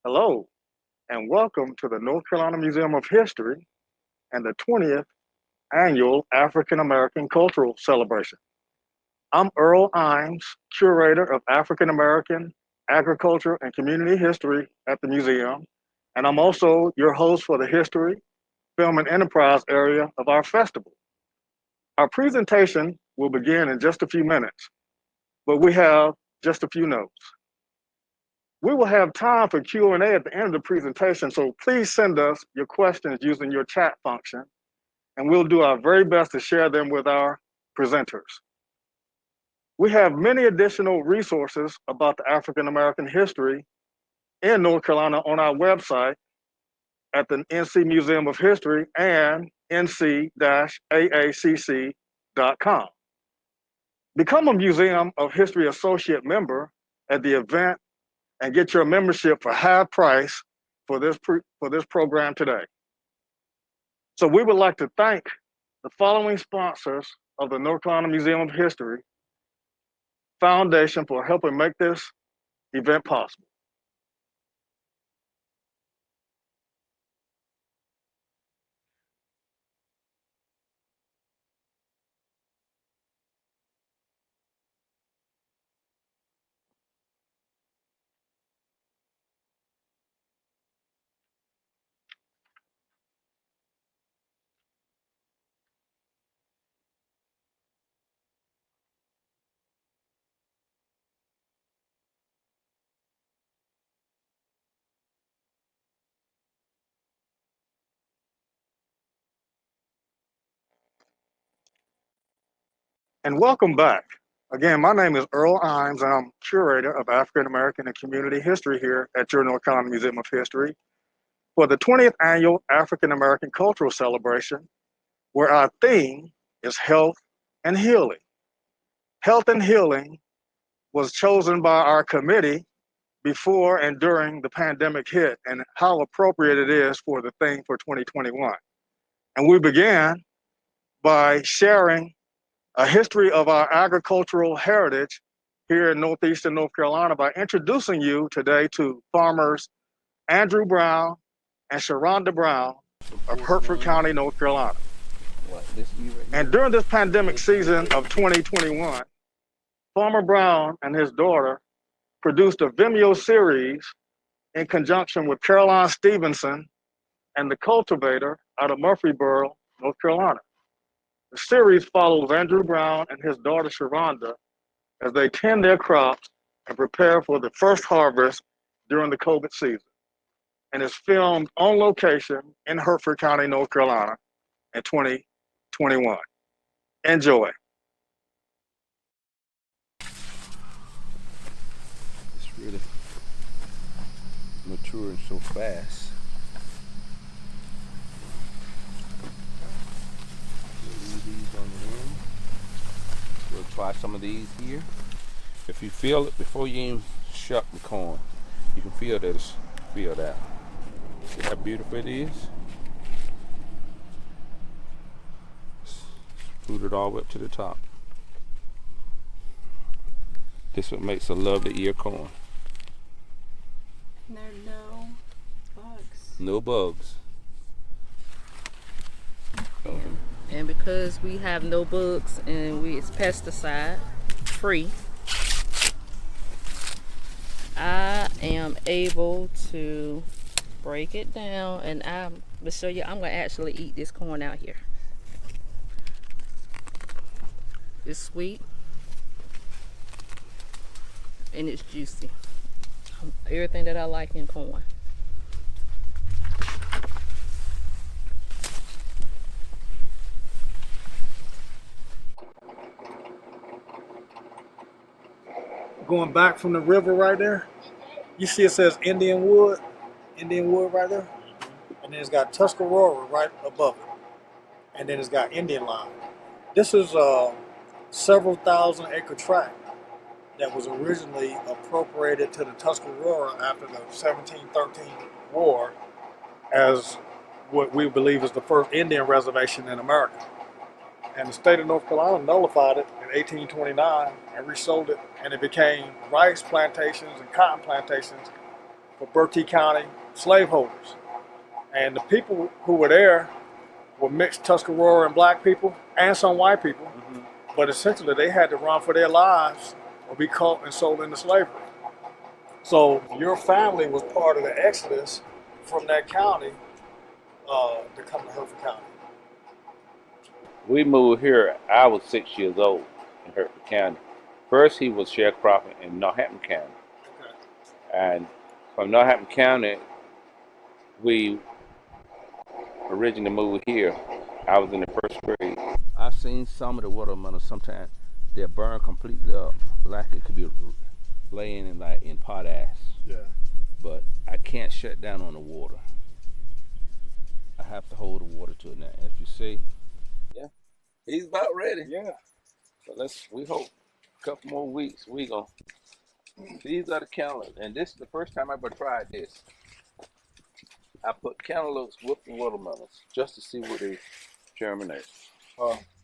Hello, and welcome to the North Carolina Museum of History and the 20th Annual African American Cultural Celebration. I'm Earl Imes, Curator of African American Agriculture and Community History at the museum, and I'm also your host for the History, Film, and Enterprise area of our festival. Our presentation will begin in just a few minutes, but we have just a few notes. We will have time for Q&A at the end of the presentation, so please send us your questions using your chat function, and we'll do our very best to share them with our presenters. We have many additional resources about the African American history in North Carolina on our website at the NC Museum of History and nc-aacc.com. Become a Museum of History Associate member at the event and get your membership for half price for this program today. So we would like to thank the following sponsors of the North Carolina Museum of History Foundation for helping make this event possible. And welcome back. Again, my name is Earl Imes, and I'm Curator of African American and Community History here at your North Carolina Museum of History for the 20th Annual African American Cultural Celebration, where our theme is health and healing. Health and healing was chosen by our committee before and during the pandemic hit, and how appropriate it is for the theme for 2021. And we began by sharing a history of our agricultural heritage here in Northeastern North Carolina by introducing you today to farmers Andrew Brown and Sharonda Brown of Hertford County, North Carolina. And during this pandemic season of 2021, Farmer Brown and his daughter produced a Vimeo series in conjunction with Caroline Stevenson and the cultivator out of Murfreesboro, North Carolina. The series follows Andrew Brown and his daughter Sharonda as they tend their crops and prepare for the first harvest during the COVID season, and is filmed on location in Hertford County, North Carolina in 2021. Enjoy. It's really maturing so fast. We'll try some of these here. If you feel it before you even shuck the corn, you can feel that it's filled out. See how beautiful it is? It's fruited all the way up to the top. This is what makes a lovely ear corn. There are no bugs. No bugs. And because we have no bugs and it's pesticide free, I am able to break it down, and I'm gonna show you. I'm gonna actually eat this corn out here. It's sweet and it's juicy. Everything that I like in corn. Going back from the river right there, you see it says Indian Wood right there, and then it's got Tuscarora right above it, and then it's got Indian Line. This is a several thousand acre tract that was originally appropriated to the Tuscarora after the 1713 war as what we believe is the first Indian reservation in America. And the state of North Carolina nullified it in 1829 and resold it, and it became rice plantations and cotton plantations for Berkeley County slaveholders. And the people who were there were mixed Tuscarora and black people and some white people. Mm-hmm. But essentially they had to run for their lives or be caught and sold into slavery. So your family was part of the exodus from that county to come to Hertford County. We moved here, I was 6 years old in Hertford County. First, he was sharecropping in Northampton County. Okay. And from Northampton County, we originally moved here. I was in the first grade. I've seen some of the watermelons sometimes they're burned completely up, like it could be laying in potash. Yeah. But I can't shut down on the water. I have to hold the water to it now. If you see, yeah, he's about ready. Yeah. So we hope a couple more weeks we gonna. These are the cantaloupes, and this is the first time I ever tried this. I put cantaloupes with the watermelons just to see what they germinate.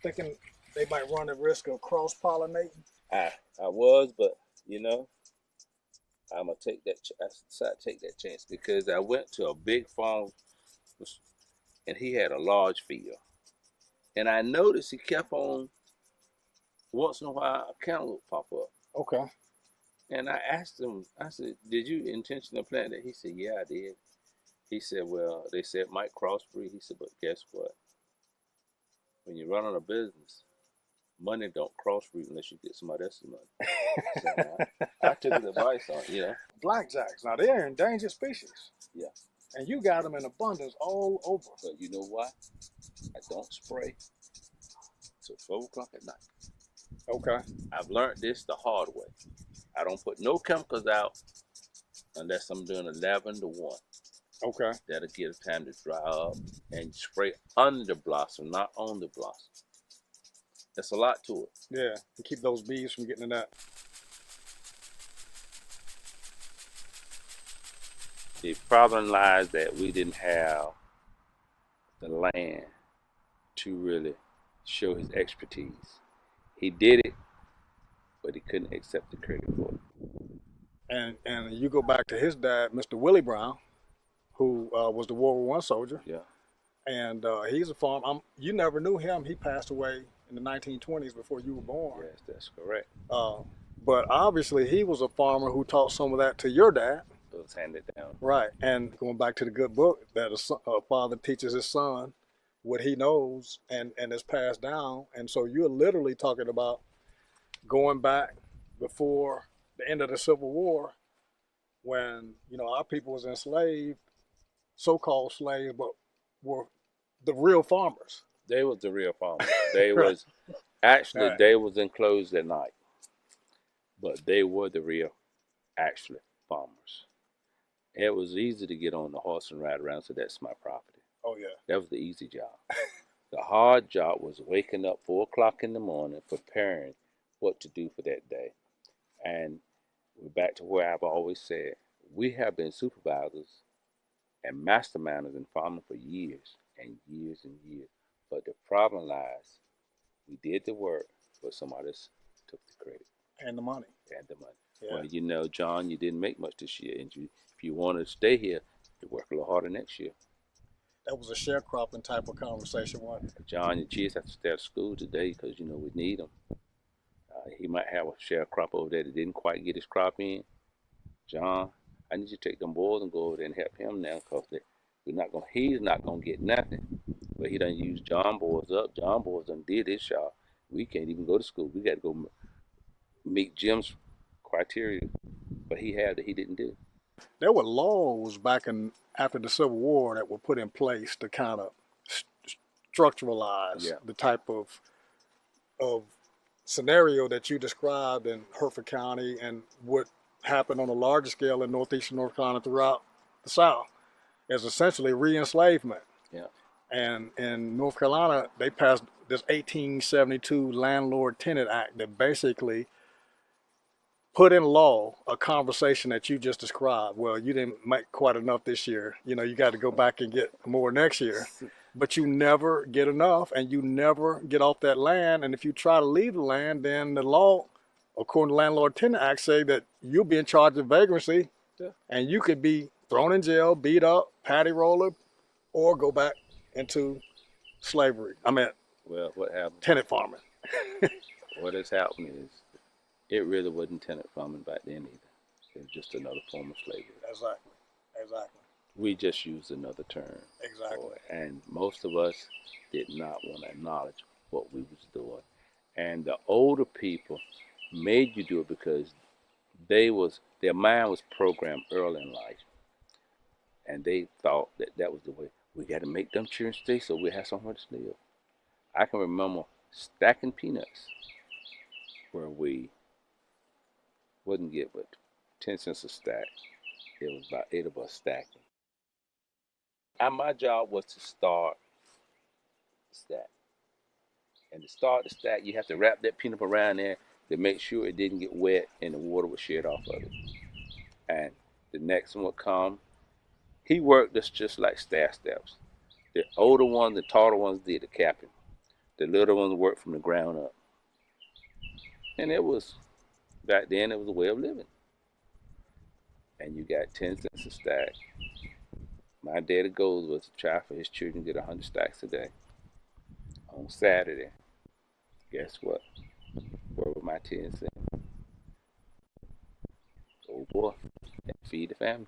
Thinking they might run the risk of cross-pollinating? I was, but I'm gonna take that. I decided to take that chance because I went to a big farm, and he had a large field, and I noticed he kept on once in a while a cantaloupe pop up. Okay. And I asked him. I said, "Did you intentionally plant it?" He said, "Yeah, I did." He said, "Well, they said it might crossbreed." He said, "But guess what? When you run on a business, money don't crossbreed unless you get somebody else's money." So I took his advice on it, yeah. Blackjacks, now they're endangered species. Yeah. And you got them in abundance all over. But you know what? I don't spray till 12 o'clock at night. Okay. I've learned this the hard way. I don't put no chemicals out unless I'm doing 11 to 1. Okay. That'll give time to dry up and spray under the blossom, not on the blossom. There's a lot to it. Yeah, to keep those bees from getting in that. The problem lies that we didn't have the land to really show his expertise. He did it, but he couldn't accept the credit for it. And you go back to his dad, Mr. Willie Brown, who was the World War I soldier. Yeah. And he's a farmer. You never knew him. He passed away in the 1920s before you were born. Yes, that's correct. But obviously he was a farmer who taught some of that to your dad. It was handed down. Right. And going back to the good book, that a father teaches his son what he knows and is passed down. And so you're literally talking about going back before the end of the Civil War when, our people was enslaved, so-called slaves, but were the real farmers. They was the real farmers. They was actually right. They was enclosed at night, but they were the real, actually farmers. It was easy to get on the horse and ride around. So that's my property. Oh yeah, that was the easy job. The hard job was waking up 4 o'clock in the morning, preparing what to do for that day. And we're back to where I've always said we have been supervisors and masterminders in farming for years and years and years. But the problem lies, we did the work, but somebody else took the credit. And the money. And the money. Yeah. Well, John, you didn't make much this year. And if you want to stay here, you work a little harder next year. That was a sharecropping type of conversation, wasn't it? John, your kids have to stay out of school today because, we need them. He might have a sharecrop over there that didn't quite get his crop in. John, I need you to take them boys and go over there and help him now because he's not going to get nothing. But he done used John boys up. John boys done did his job. We can't even go to school. We got to go meet Jim's criteria. But he had that he didn't do. There were laws back after the Civil War that were put in place to kind of structuralize the type of scenario that you described in Hertford County and what happened on a larger scale in northeastern North Carolina throughout the South is essentially re-enslavement. Yeah. And in North Carolina, they passed this 1872 Landlord-Tenant Act that basically put in law a conversation that you just described. Well, you didn't make quite enough this year. You got to go back and get more next year. But you never get enough and you never get off that land. And if you try to leave the land, then the law, according to the Landlord-Tenant Act, say that you'll be in charge of vagrancy and you could be thrown in jail, beat up, patty roller, or go back into slavery. I mean, Well, what happened? tenant farming. What has happened is it really wasn't tenant farming back then either. It was just another form of slavery. Exactly. We just used another term. Exactly. For it. And most of us did not want to acknowledge what we was doing. And the older people made you do it because their mind was programmed early in life. And they thought that was the way. We got to make them children stay so we have somewhere to live. I can remember stacking peanuts where we wouldn't get but 10 cents a stack. It was about 8 of us stacking. And my job was to start the stack. And to start the stack, you have to wrap that peanut around there to make sure it didn't get wet and the water would shed off of it. And the next one would come. He worked us just like staff steps. The older ones, the taller ones did the capping. The little ones worked from the ground up. And it was, back then, it was a way of living. And you got 10 cents a stack. My daily goal was to try for his children to get 100 stacks a day. On Saturday, guess what? Where were my 10 cents? Oh boy, and feed the family.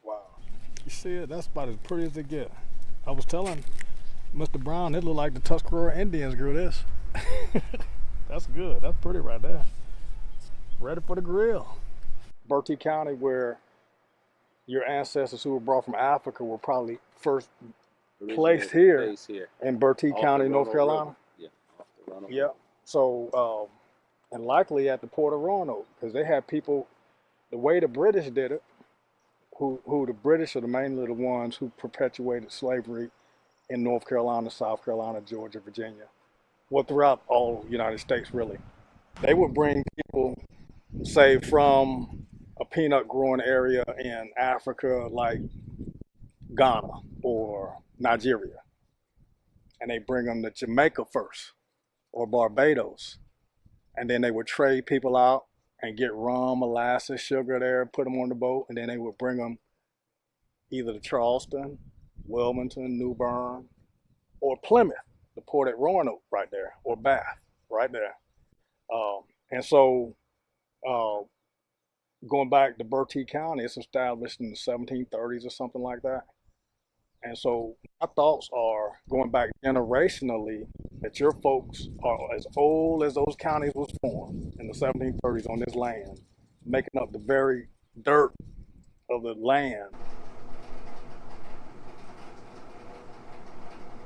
Wow. You see it? That's about as pretty as they get. I was telling Mr. Brown, it looked like the Tuscarora Indians grew this. That's good. That's pretty right there. Ready for the grill. Bertie County, where your ancestors who were brought from Africa were probably first placed here in Bertie County, North Carolina. Yeah, off the Roanoke. Yeah. So, and likely at the Port of Roanoke, because they had people, the way the British did it, who the British are mainly the ones who perpetuated slavery in North Carolina, South Carolina, Georgia, Virginia. Well, throughout all United States, really. They would bring people, say, from a peanut growing area in Africa, like Ghana or Nigeria. And they bring them to Jamaica first, or Barbados. And then they would trade people out and get rum, molasses, sugar there, put them on the boat, and then they would bring them either to Charleston, Wilmington, New Bern, or Plymouth, the port at Roanoke right there, or Bath right there. And so going back to Bertie County, it's established in the 1730s or something like that. And so my thoughts are, going back generationally, that your folks are as old as those counties was formed in the 1730s on this land, making up the very dirt of the land.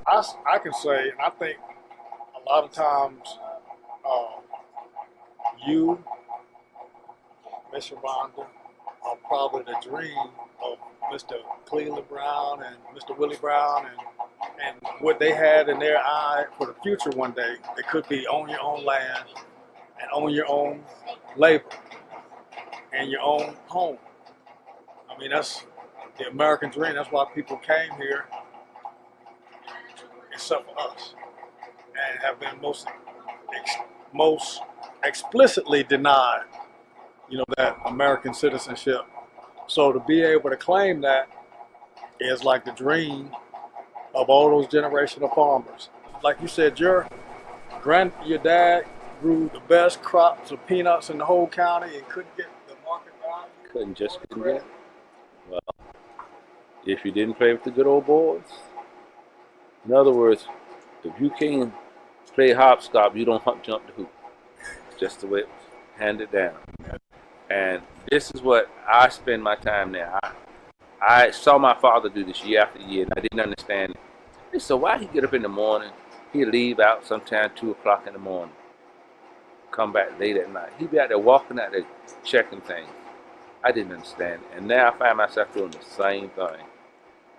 I can say, and I think a lot of times you, Miss Sharonda, are probably the dream of Mr. Cleveland Brown and Mr. Willie Brown, and what they had in their eye for the future one day. It could be own your own land and own your own labor and your own home. I mean, that's the American dream. That's why people came here, except for us, and have been most explicitly denied, that American citizenship. So to be able to claim that is like the dream of all those generational farmers. Like you said, your dad grew the best crops of peanuts in the whole county and couldn't get the market value. Couldn't get it. Well, if you didn't play with the good old boys, in other words, if you can't play hopscotch, you don't jump the hoop. It's just the way it was handed down. And this is what I spend my time now. I saw my father do this year after year, and I didn't understand it. So why he get up in the morning, he'd leave out sometime 2 o'clock in the morning, come back late at night. He'd be out there walking out there checking things. I didn't understand it. And now I find myself doing the same thing.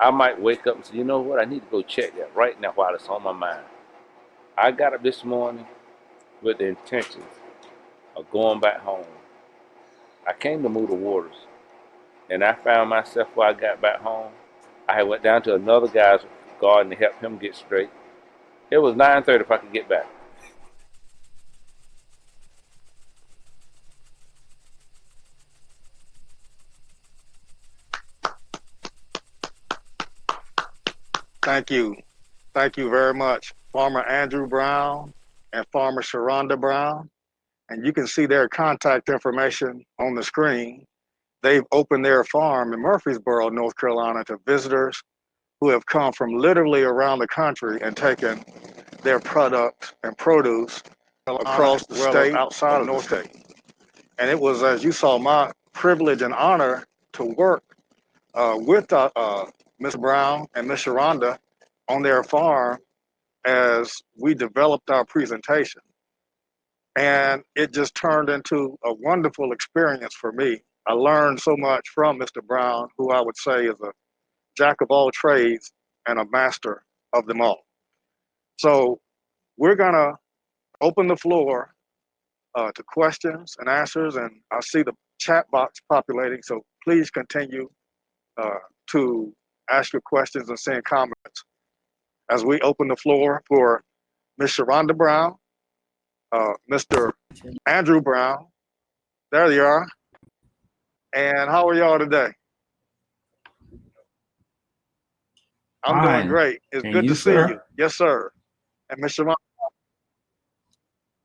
I might wake up and say, you know what, I need to go check that right now while it's on my mind. I got up this morning with the intentions of going back home. I came to move the waters, and I found myself while I got back home, I went down to another guy's garden to help him get straight. It was 9:30 if I could get back. Thank you. Thank you very much, Farmer Andrew Brown and Farmer Sharonda Brown. And you can see their contact information on the screen. They've opened their farm in Murfreesboro, North Carolina, to visitors who have come from literally around the country and taken their products and produce across the state, outside of the state. And it was, as you saw, my privilege and honor to work with Ms. Brown and Ms. Sharonda on their farm as we developed our presentation. And it just turned into a wonderful experience for me. I learned so much from Mr. Brown, who I would say is a jack of all trades and a master of them all. So we're gonna open the floor to questions and answers, and I see the chat box populating, so please continue to ask your questions and send comments as we open the floor for Ms. Sharonda Brown, Mr. Andrew Brown. There you are. And how are y'all today? I'm doing great. It's good to see you. Yes, sir. And Ms. Sharonda.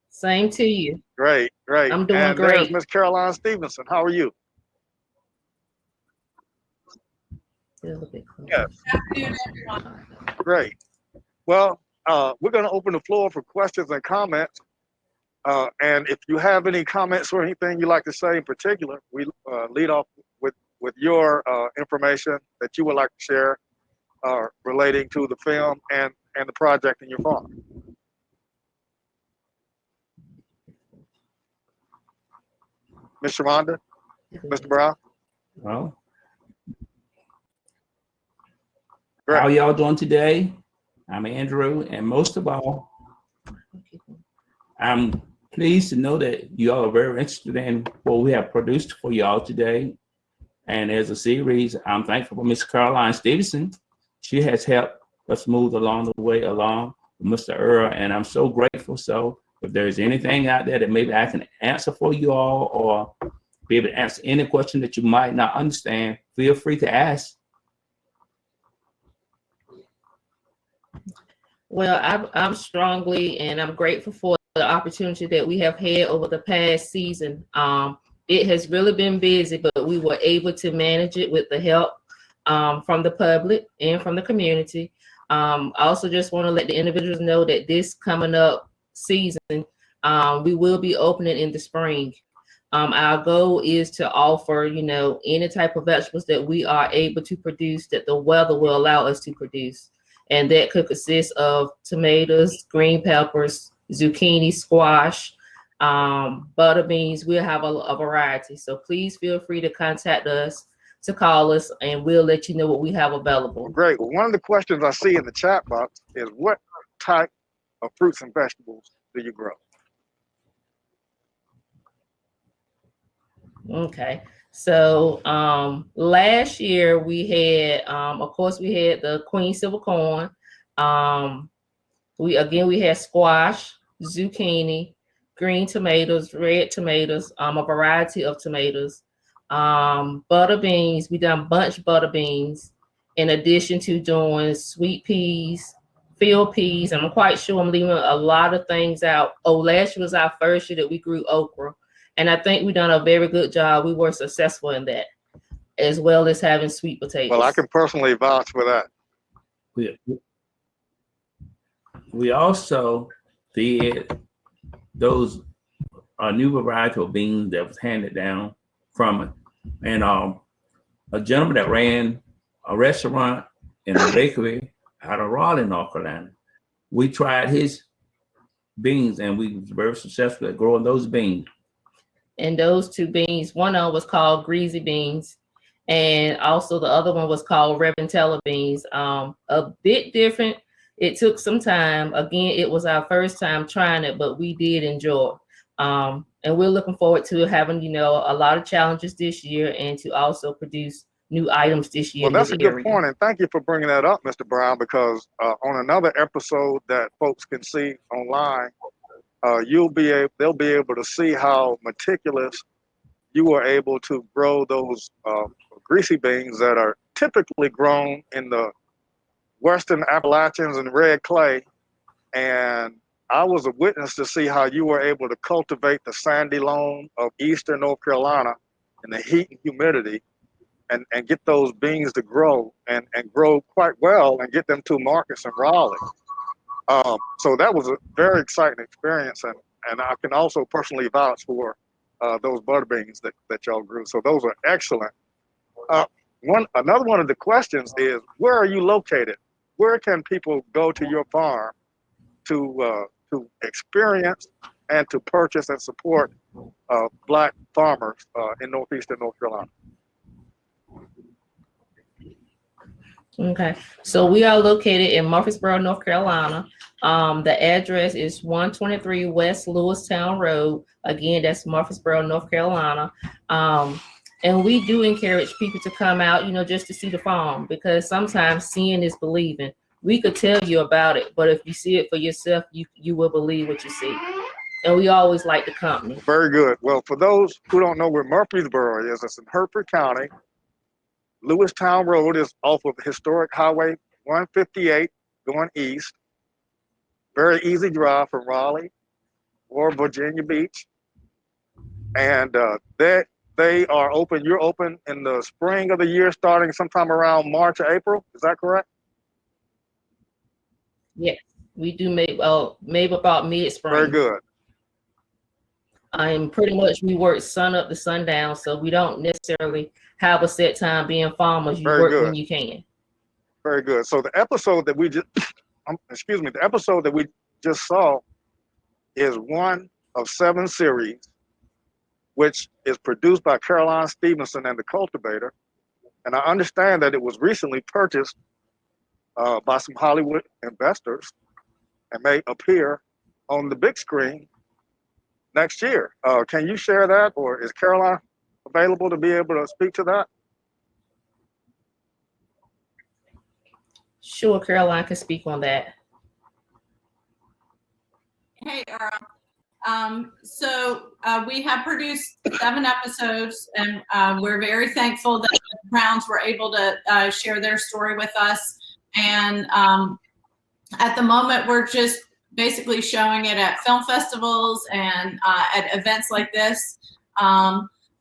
Same to you. Great, great. I'm doing and great. There's Ms. Caroline Stevenson. How are you? Yes. Great. Well, we're going to open the floor for questions and comments. And if you have any comments or anything you'd like to say in particular, we lead off with your information that you would like to share relating to the film and the project in your farm. Ms. Sharonda, Mr. Brown. Well, Great. how y'all doing today? I'm Andrew, and most of all, I'm pleased to know that you all are very interested in what we have produced for y'all today. And as a series, I'm thankful for Miss Caroline Stevenson. She has helped us move along the way along with Mr. Earl, and I'm so grateful. So if there's anything out there that maybe I can answer for you all or be able to answer any question that you might not understand, feel free to ask. Well, I'm strongly and I'm grateful for the opportunity that we have had over the past season. It has really been busy, but we were able to manage it with the help from the public and from the community. I also just want to let the individuals know that this coming up season, we will be opening in the spring. Our goal is to offer, any type of vegetables that we are able to produce that the weather will allow us to produce. And that could consist of tomatoes, green peppers, zucchini, squash, butter beans. We'll have a variety. So please feel free to contact us, to call us, and we'll let you know what we have available. Great. Well, one of the questions I see in the chat box is what type of fruits and vegetables do you grow? Okay. So last year we had, of course, we had the Queen Silver Corn. We had squash, zucchini, green tomatoes, red tomatoes, a variety of tomatoes, butter beans. We done bunch butter beans, in addition to doing sweet peas, field peas. And I'm quite sure I'm leaving a lot of things out. Oh, last year was our first year that we grew okra. And I think we've done a very good job. We were successful in that, as well as having sweet potatoes. Well, I can personally vouch for that. We also did those new variety of beans that was handed down from a gentleman that ran a restaurant and a bakery out of Raleigh, North Carolina. We tried his beans and we was very successful at growing those beans. And those two beans, one of them was called greasy beans, and also the other one was called Reventella beans. A bit different. It took some time. Again, it was our first time trying it, but we did enjoy. And we're looking forward to having, a lot of challenges this year and to also produce new items this year. Well, that's a good point, and thank you for bringing that up, Mr. Brown, because on another episode that folks can see online, they'll be able to see how meticulous you were able to grow those greasy beans that are typically grown in the Western Appalachians and red clay, and I was a witness to see how you were able to cultivate the sandy loam of eastern North Carolina in the heat and humidity, and get those beans to grow and grow quite well and get them to markets in Raleigh. So that was a very exciting experience, and I can also personally vouch for those butter beans that y'all grew. So those are excellent. Another one of the questions is, where are you located? Where can people go to your farm to experience and to purchase and support Black farmers in northeastern North Carolina? Okay, so we are located in Murfreesboro, North Carolina. The address is 123 West Lewistown Road. Again, that's Murfreesboro, North Carolina. And we do encourage people to come out, just to see the farm, because sometimes seeing is believing. We could tell you about it, but if you see it for yourself, you will believe what you see. And we always like the company. Very good. Well, for those who don't know where Murfreesboro is, it's in Hertford County. Lewistown Road is off of historic Highway 158 going east. Very easy drive from Raleigh or Virginia Beach. And they are open. You're open in the spring of the year, starting sometime around March or April. Is that correct? Yes, we do maybe about mid-spring. Very good. And pretty much we work sun up to sundown, so we don't necessarily have a set time being farmers. You work when you can. Very good. So the episode that we just, the episode that we just saw is one of 7 series, which is produced by Caroline Stevenson and the Cultivator. And I understand that it was recently purchased by some Hollywood investors and may appear on the big screen next year. Can you share that, or is Caroline available to be able to speak to that? Sure, Caroline can speak on that. Hey, Earl. So we have produced 7 episodes, and we're very thankful that the Browns were able to share their story with us. And at the moment, we're just basically showing it at film festivals and at events like this.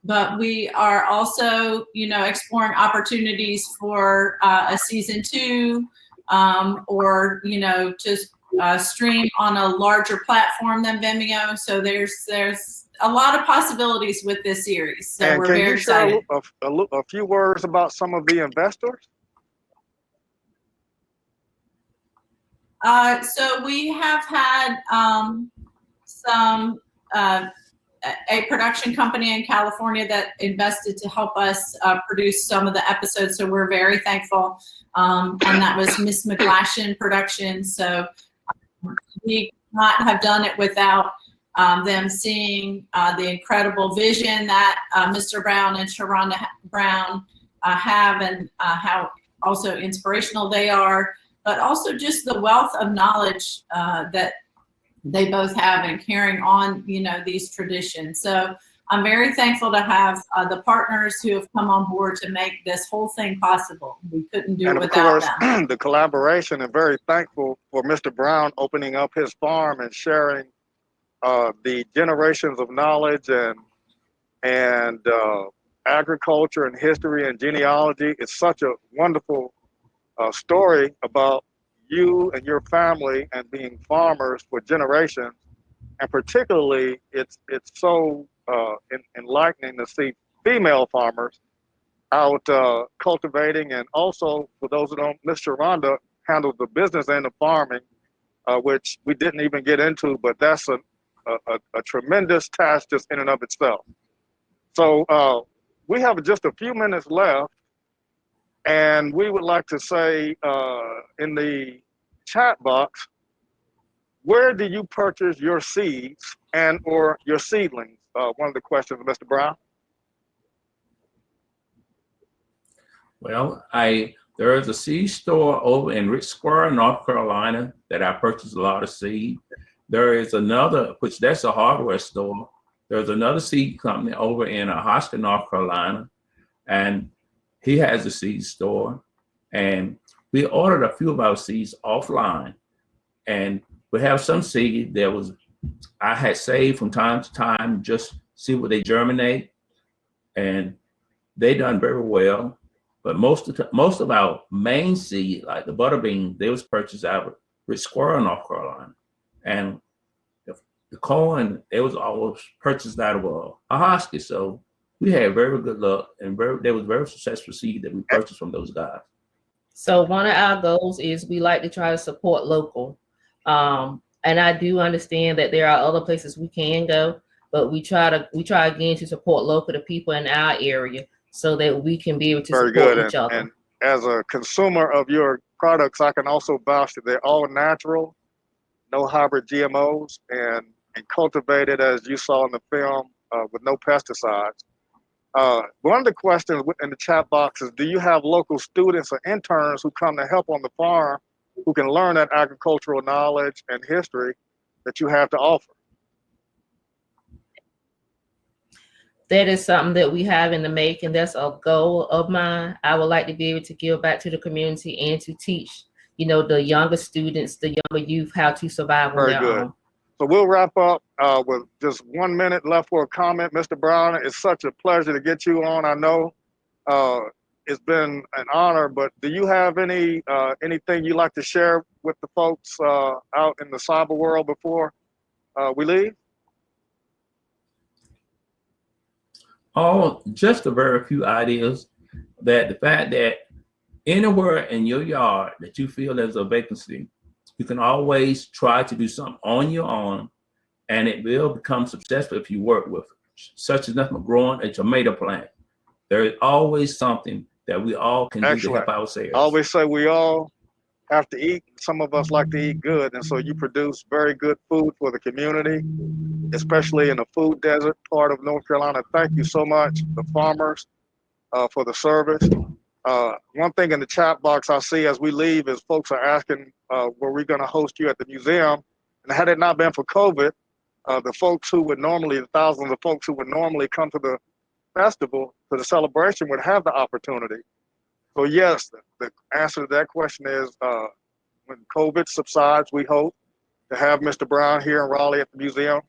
But we are also, exploring opportunities for a season 2, or, just stream on a larger platform than Vimeo. So there's a lot of possibilities with this series. So and we're can very you share excited. a few words about some of the investors? So we have had a production company in California that invested to help us produce some of the episodes. So we're very thankful. And that was Miss McGlashan Productions. So we could not have done it without them seeing the incredible vision that Mr. Brown and Sharonda Brown have, and how also inspirational they are, but also just the wealth of knowledge that they both have in carrying on, these traditions. So I'm very thankful to have the partners who have come on board to make this whole thing possible. We couldn't do it without them. And of course, the collaboration, and very thankful for Mr. Brown opening up his farm and sharing the generations of knowledge and agriculture and history and genealogy. It's such a wonderful story about you and your family and being farmers for generations, and particularly it's so enlightening to see female farmers out cultivating, and also, for those who don't, Miss Sharonda handles the business end of farming, which we didn't even get into, but that's a tremendous task just in and of itself. So we have just a few minutes left. And we would like to say in the chat box, where do you purchase your seeds and or your seedlings? One of the questions, Mr. Brown. Well, there is a seed store over in Rich Square, North Carolina, that I purchased a lot of seed. There is another, which that's a hardware store. There's another seed company over in Hoskin, North Carolina, and he has a seed store. And we ordered a few of our seeds offline, and we have some seed that I had saved from time to time, just see what they germinate, and they done very well. But most of our main seed, like the butter bean, they was purchased out of Rich Squirrel, North Carolina, and the corn, it was always purchased out of a hostage. So we had very good luck, and there was very successful seed that we purchased from those guys. So one of our goals is we like to try to support local. And I do understand that there are other places we can go, but we try again to support local, the people in our area, so that we can be able to support each other. And as a consumer of your products, I can also vouch that they're all natural, no hybrid GMOs, and cultivated, as you saw in the film, with no pesticides. One of the questions in the chat box is, do you have local students or interns who come to help on the farm who can learn that agricultural knowledge and history that you have to offer? That is something that we have in the making. That's a goal of mine. I would like to be able to give back to the community and to teach, the younger students, the younger youth, how to survive on their own. So we'll wrap up with just 1 minute left for a comment. Mr. Brown, it's such a pleasure to get you on. I know it's been an honor, but do you have anything you'd like to share with the folks out in the cyber world before we leave? Oh, just a very few ideas. That the fact that anywhere in your yard that you feel there's a vacancy, you can always try to do something on your own, and it will become successful if you work with it. Such as nothing but growing a tomato plant. There is always something that we all can do to help ourselves. I always say we all have to eat. Some of us like to eat good, and so you produce very good food for the community, especially in the food desert part of North Carolina. Thank you so much, the farmers, for the service. One thing in the chat box I see as we leave is folks are asking were we going to host you at the museum, and had it not been for COVID, the thousands of folks who would normally come to the festival, to the celebration, would have the opportunity. So yes, the answer to that question is when COVID subsides, we hope to have Mr. Brown here in Raleigh at the Museum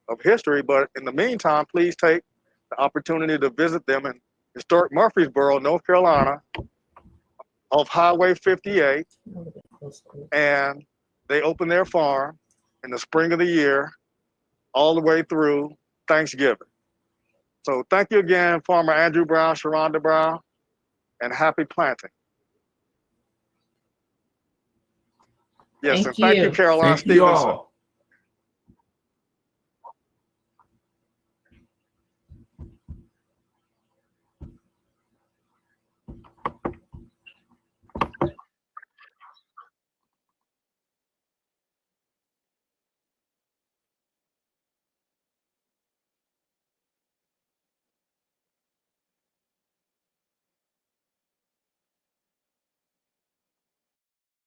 of History. But in the meantime, please take the opportunity to visit them in historic Murfreesboro, North Carolina, off Highway 58. And they open their farm in the spring of the year, all the way through Thanksgiving. So thank you again, Farmer Andrew Brown, Sharonda Brown, and happy planting. Yes, and thank you, Caroline Stevenson.